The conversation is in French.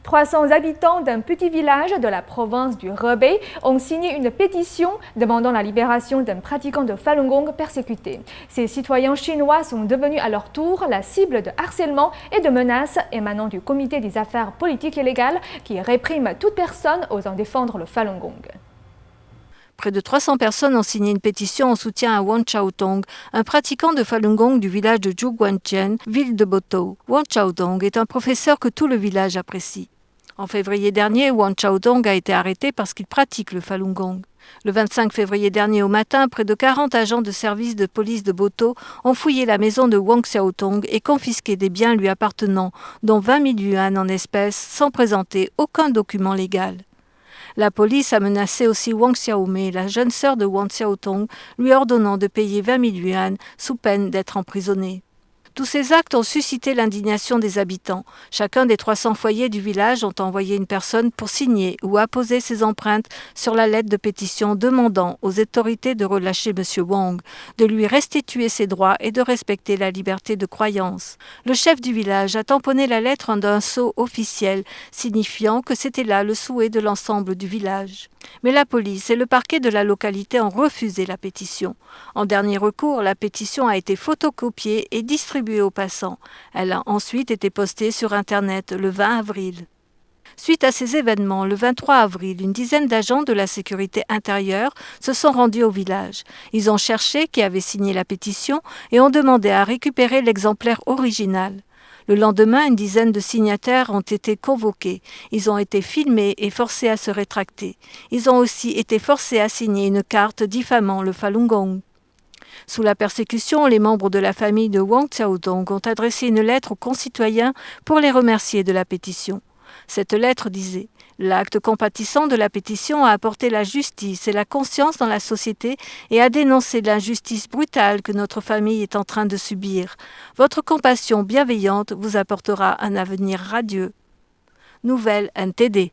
300 habitants d'un petit village de la province du Hebei ont signé une pétition demandant la libération d'un pratiquant de Falun Gong persécuté. Ces citoyens chinois sont devenus à leur tour la cible de harcèlement et de menaces émanant du Comité des affaires politiques et légales qui réprime toute personne osant défendre le Falun Gong. Près de 300 personnes ont signé une pétition en soutien à Wang Xiaotong, un pratiquant de Falun Gong du village de Zhuguantian, ville de Botou. Wang Xiaotong est un professeur que tout le village apprécie. En février dernier, Wang Xiaotong a été arrêté parce qu'il pratique le Falun Gong. Le 25 février dernier au matin, près de 40 agents de service de police de Botou ont fouillé la maison de Wang Xiaotong et confisqué des biens lui appartenant, dont 20 000 yuan en espèces, sans présenter aucun document légal. La police a menacé aussi Wang Xiaomei, la jeune sœur de Wang Xiaotong, lui ordonnant de payer 20 000 yuan sous peine d'être emprisonnée. Tous ces actes ont suscité l'indignation des habitants. Chacun des 300 foyers du village ont envoyé une personne pour signer ou apposer ses empreintes sur la lettre de pétition demandant aux autorités de relâcher M. Wang, de lui restituer ses droits et de respecter la liberté de croyance. Le chef du village a tamponné la lettre d'un sceau officiel, signifiant que c'était là le souhait de l'ensemble du village. Mais la police et le parquet de la localité ont refusé la pétition. En dernier recours, la pétition a été photocopiée et distribuée aux passants. Elle a ensuite été postée sur Internet le 20 avril. Suite à ces événements, le 23 avril, une dizaine d'agents de la sécurité intérieure se sont rendus au village. Ils ont cherché qui avait signé la pétition et ont demandé à récupérer l'exemplaire original. Le lendemain, une dizaine de signataires ont été convoqués. Ils ont été filmés et forcés à se rétracter. Ils ont aussi été forcés à signer une carte diffamant le Falun Gong. Sous la persécution, les membres de la famille de Wang Xiaotong ont adressé une lettre aux concitoyens pour les remercier de la pétition. Cette lettre disait « L'acte compatissant de la pétition a apporté la justice et la conscience dans la société et a dénoncé l'injustice brutale que notre famille est en train de subir. Votre compassion bienveillante vous apportera un avenir radieux. » Nouvelle NTD.